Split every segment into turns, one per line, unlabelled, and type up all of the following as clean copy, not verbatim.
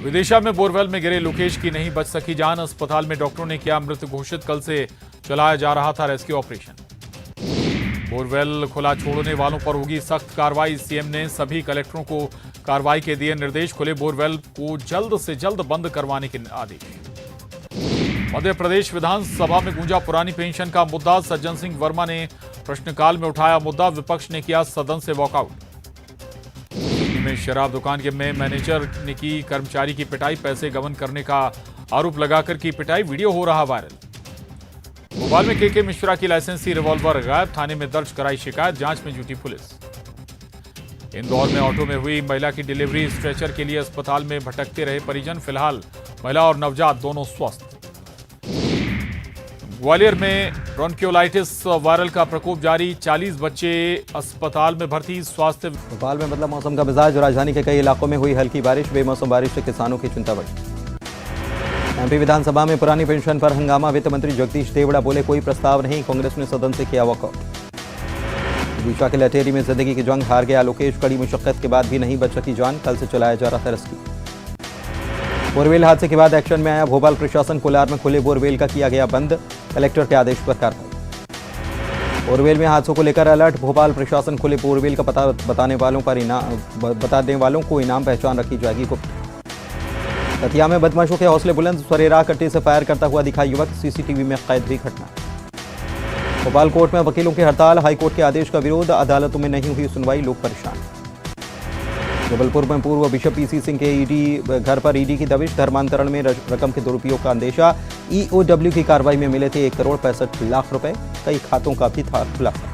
विदिशा में बोरवेल में गिरे लोकेश की नहीं बच सकी जान। अस्पताल में डॉक्टरों ने किया मृत घोषित। कल से चलाया जा रहा था रेस्क्यू ऑपरेशन। बोरवेल खुला छोड़ने वालों पर होगी सख्त कार्रवाई। सीएम ने सभी कलेक्टरों को कार्रवाई के दिए निर्देश। खुले बोरवेल को जल्द से जल्द बंद करवाने के आदेश। मध्य प्रदेश विधानसभा में गूंजा पुरानी पेंशन का मुद्दा। सज्जन सिंह वर्मा ने प्रश्नकाल में उठाया मुद्दा। विपक्ष ने किया सदन से वॉकआउट। में शराब दुकान के में मैनेजर ने की कर्मचारी की पिटाई। पैसे गबन करने का आरोप लगाकर की पिटाई। वीडियो हो रहा वायरल। भोपाल में के मिश्रा की लाइसेंसी रिवॉल्वर गायब। थाने में दर्ज कराई शिकायत। जांच में जुटी पुलिस। इंदौर में ऑटो में हुई महिला की डिलीवरी। स्ट्रेचर के लिए अस्पताल में भटकते रहे परिजन। फिलहाल महिला और नवजात दोनों स्वस्थ। ग्वालियर में ब्रोंकियोलाइटिस वायरल का प्रकोप जारी। 40 बच्चे अस्पताल में भर्ती। स्वास्थ्य
भोपाल में बदला मौसम का मिजाज। राजधानी के कई इलाकों में हुई हल्की बारिश। बेमौसम बारिश से किसानों की चिंता बढ़ी। एमपी विधानसभा में पुरानी पेंशन पर हंगामा। वित्त मंत्री जगदीश देवड़ा बोले कोई प्रस्ताव नहीं। कांग्रेस ने सदन से किया वॉकआउट। विदिशा के लटेरी में जिंदगी की जंग हार गया लोकेश। कड़ी मुशक्कत के बाद भी नहीं बच सकी जान। कल से चलाया जा रहा था रेस्क्यू। बोरवेल हादसे के बाद एक्शन में आया भोपाल प्रशासन। कोलार में खुले बोरवेल का किया गया बंद। कलेक्टर के आदेश पर कार्रवाई। बोरवेल में हादसों को लेकर अलर्ट। भोपाल प्रशासन खुले बोरवेल का पता बताने वालों को इनाम पहचान रखी जाएगी गुप्त। दतिया में बदमाशों के हौसले बुलंद। सरेरा कट्टे से फायर करता हुआ दिखा युवक। सीसीटीवी में कैद हुई घटना। भोपाल कोर्ट में वकीलों की हड़ताल। हाईकोर्ट के आदेश का विरोध। अदालतों में नहीं हुई सुनवाई। लोग परेशान। जबलपुर में पूर्व बिशप पीसी सिंह के घर पर ईडी की दबिश। धर्मांतरण में रकम के दुरुपयोग का अंदेशा। ईओडब्ल्यू की कार्रवाई में मिले थे 1,65,00,000 रुपए। कई खातों का भी था खुलासा।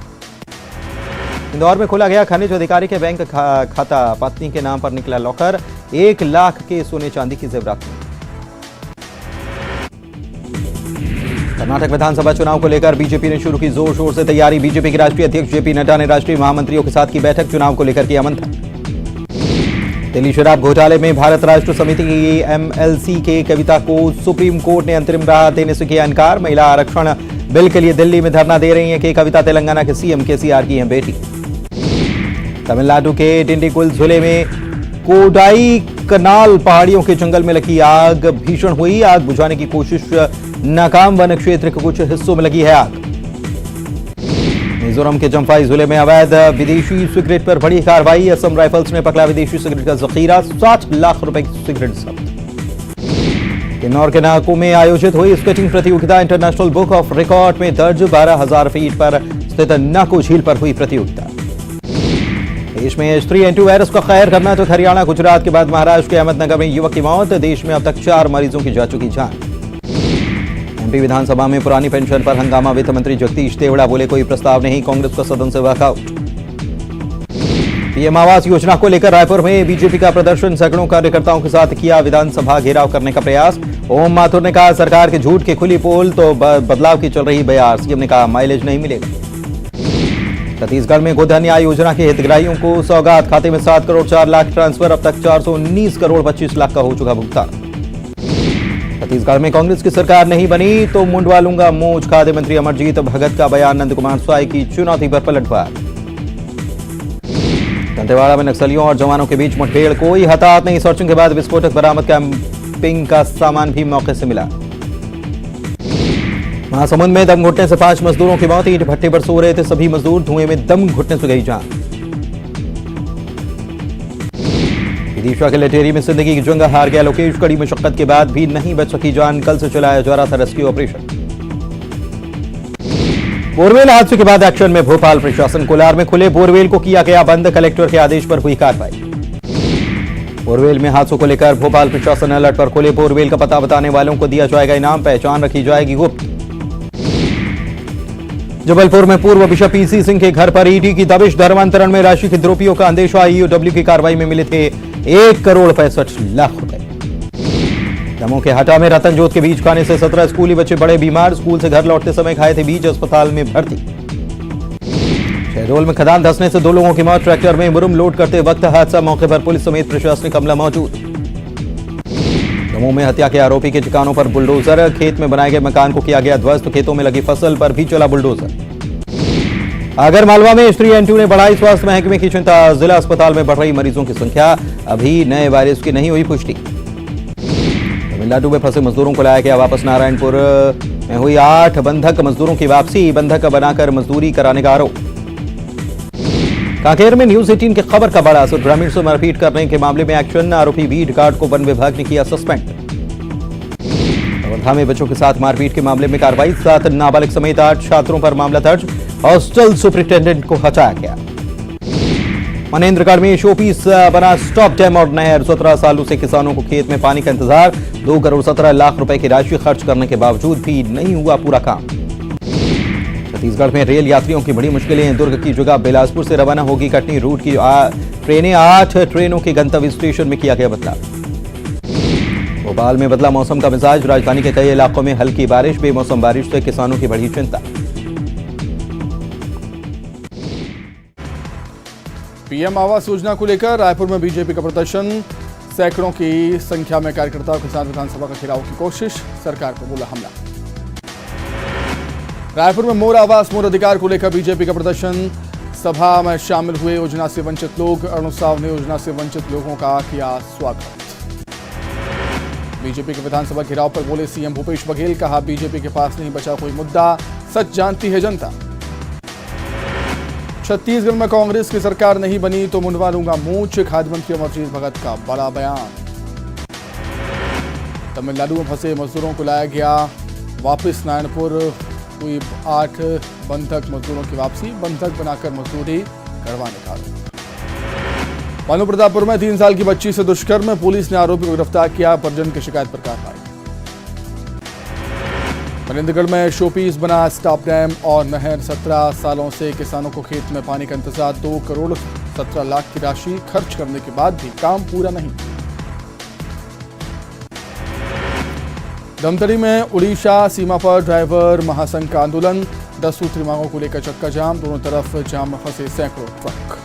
इंदौर में खोला गया खनिज अधिकारी के बैंक खाता। पत्नी के नाम पर निकला लॉकर। 1 लाख के सोने चांदी की जेवरात। कर्नाटक विधानसभा चुनाव को लेकर बीजेपी ने शुरू की जोर शोर से तैयारी। बीजेपी के राष्ट्रीय अध्यक्ष जेपी नड्डा ने राष्ट्रीय महामंत्रियों के साथ की बैठक। चुनाव को लेकर किया मंथन। दिल्ली शराब घोटाले में भारत राष्ट्र समिति की एमएलसी के कविता को सुप्रीम कोर्ट ने अंतरिम राहत देने से किया इनकार। महिला आरक्षण बिल के लिए दिल्ली में धरना दे रही हैं कि कविता तेलंगाना के सीएम केसीआर की हैं बेटी। तमिलनाडु के डिंडीगुल जिले में कोडाई कनाल पहाड़ियों के जंगल में लगी आग भीषण हुई। आग बुझाने की कोशिश नाकाम। वन क्षेत्र के कुछ हिस्सों में लगी है आग। मिजोरम के चंफाई जिले में अवैध विदेशी सिगरेट पर बड़ी कार्रवाई। असम राइफल्स ने पकड़ा विदेशी सिगरेट का जखीरा। 60 लाख रुपए की सिगरेट जब्त। किन्नौर के नाको में आयोजित हुई स्केटिंग प्रतियोगिता। इंटरनेशनल बुक ऑफ रिकॉर्ड में दर्ज। 12,000 फीट पर स्थित नाको झील पर हुई प्रतियोगिता। देश में H3N2 वायरस का कहर करना तो हरियाणा गुजरात के बाद महाराष्ट्र के अहमदनगर में युवक की मौत। देश में अब तक 4 मरीजों की जा चुकी जान। एमपी विधानसभा में पुरानी पेंशन पर हंगामा। वित्त मंत्री जगदीश देवड़ा बोले कोई प्रस्ताव नहीं। कांग्रेस का सदन से वॉकआउट। पीएम आवास योजना को लेकर रायपुर में बीजेपी का प्रदर्शन। सैकड़ों कार्यकर्ताओं के साथ किया विधानसभा घेराव करने का प्रयास। ओम माथुर ने कहा सरकार के झूठ की खुली पोल तो बदलाव की चल रही बयार। सीएम ने कहा माइलेज नहीं मिलेगा। छत्तीसगढ़ में गोधन न्याय योजना के हितग्राहियों को सौगात। खाते में 7 करोड़ 4 लाख ट्रांसफर। अब तक 419 करोड़ 25 लाख का हो चुका भुगतान। छत्तीसगढ़ में कांग्रेस की सरकार नहीं बनी तो मुंडवा लूंगा मूंछ। खाद्य मंत्री अमरजीत भगत का बयान। नंद कुमार स्वाई की चुनौती पर पलटवार। दंतेवाड़ा में नक्सलियों और जवानों के बीच मुठभेड़। कोई हताहत नहीं। सर्चिंग के बाद विस्फोटक बरामद। कैंपिंग का सामान भी मौके से मिला। महासमुंद में दम घुटने से 5 मजदूरों की मौत। ईंट भट्टे पर सो रहे थे सभी मजदूर। धुएं में दम घुटने से गई जान। विदिशा के लटेरी में जिंदगी की जंग हार गया लोकेश। कड़ी मुशक्कत के बाद भी नहीं बच सकी जान। कल से चलाया जा रहा था रेस्क्यू ऑपरेशन। बोरवेल हादसे के बाद एक्शन में भोपाल प्रशासन। कोलार में खुले बोरवेल को किया गया बंद। कलेक्टर के आदेश पर हुई कार्रवाई। बोरवेल में हादसों को लेकर भोपाल प्रशासन अलर्ट पर। खुले बोरवेल का पता बताने वालों को दिया जाएगा इनाम। पहचान रखी जाएगी गुप्त। जबलपुर में पूर्व बिशप पीसी सिंह के घर पर ईडी की दबिश। धर्मांतरण में राशि के दुरुपयोग का अंदेशा। ईओडब्ल्यू की कार्रवाई में मिले थे 1,65,00,000 रुपए। दमों के हटा में रतन जोत के बीज खाने से 17 स्कूली बच्चे बड़े बीमार। स्कूल से घर लौटते समय खाए थे बीज। अस्पताल में भर्ती। शहडोल में खदान धंसने से 2 लोगों की मौत। ट्रैक्टर में मुरुम लोड करते वक्त हादसा। मौके पर पुलिस समेत प्रशासनिक अमला मौजूद। दमोह में हत्या के आरोपी के ठिकानों पर बुलडोजर। खेत में बनाए गए मकान को किया गया ध्वस्त। खेतों में लगी फसल पर भी चला बुलडोजर। आगर मालवा में H3N2 ने बढ़ाई स्वास्थ्य महकमे की चिंता। जिला अस्पताल में बढ़ रही मरीजों की संख्या। अभी नए वायरस की नहीं हुई पुष्टि। तमिलनाडु में फंसे मजदूरों को लाया गया वापस। नारायणपुर में हुई 8 बंधक मजदूरों की वापसी, बंधक बनाकर मजदूरी कराने का आरोप। कांकेर में न्यूज 18 की खबर का बड़ा असर, ग्रामीण से मारपीट करने के मामले में एक्शन, आरोपी बीट गार्ड को वन विभाग ने किया सस्पेंड। वर्धा में बच्चों के साथ मारपीट के मामले में कार्रवाई, 7 नाबालिग समेत 8 छात्रों पर मामला दर्ज, हॉस्टल सुपरिंटेंडेंट को हटाया गया। मनेन्द्रगढ़ में शोपीस बना स्टॉप डैम और नहर, 17 सालों से किसानों को खेत में पानी का इंतजार, 2 करोड़ 17 लाख रुपए की राशि खर्च करने के बावजूद भी नहीं हुआ पूरा काम। छत्तीसगढ़ में रेल यात्रियों की बड़ी मुश्किलें, दुर्ग की जगह बिलासपुर से रवाना होगी कटनी रूट की ट्रेनें, 8 ट्रेनों के गंतव्य स्टेशन में किया गया बदलाव। भोपाल में बदला मौसम का मिजाज, राजधानी के कई इलाकों में हल्की बारिश, बेमौसम बारिश से किसानों की बढ़ी चिंता।
पीएम आवास योजना को लेकर रायपुर में बीजेपी का प्रदर्शन, सैकड़ों की संख्या में कार्यकर्ताओं के साथ विधानसभा का घेराव की कोशिश, सरकार पर बोला हमला। रायपुर में मोर आवास मोर अधिकार को लेकर बीजेपी का प्रदर्शन, सभा में शामिल हुए योजना से वंचित लोग, अरुण साव ने योजना से वंचित लोगों का किया स्वागत। बीजेपी के विधानसभा घेराव पर बोले सीएम भूपेश बघेल, कहा बीजेपी के पास नहीं बचा कोई मुद्दा, सच जानती है जनता। छत्तीसगढ़ में कांग्रेस की सरकार नहीं बनी तो मुंडवा लूंगा मूंछ, खाद्य मंत्री अमरजीत भगत का बड़ा बयान। तमिलनाडु में फंसे मजदूरों को लाया गया वापस, नारायणपुर हुई 8 बंधक मजदूरों की वापसी, बंधक बनाकर मजदूरी करवाने का आरोप। भानु प्रतापपुर में 3 साल की बच्ची से दुष्कर्म, पुलिस ने आरोपी को गिरफ्तार किया, परिजन की शिकायत पर कार्रवाई। मनेन्द्रगढ़ में शोपीस बना स्टॉप डैम और नहर, 17 सालों से किसानों को खेत में पानी का इंतजार, 2 करोड़ 17 लाख की राशि खर्च करने के बाद भी काम पूरा नहीं। धमतरी में उड़ीसा सीमा पर ड्राइवर महासंघ का आंदोलन, 10 सूत्री मांगों को लेकर चक्का जाम, दोनों तरफ जाम में फंसे सैकड़ों ट्रक।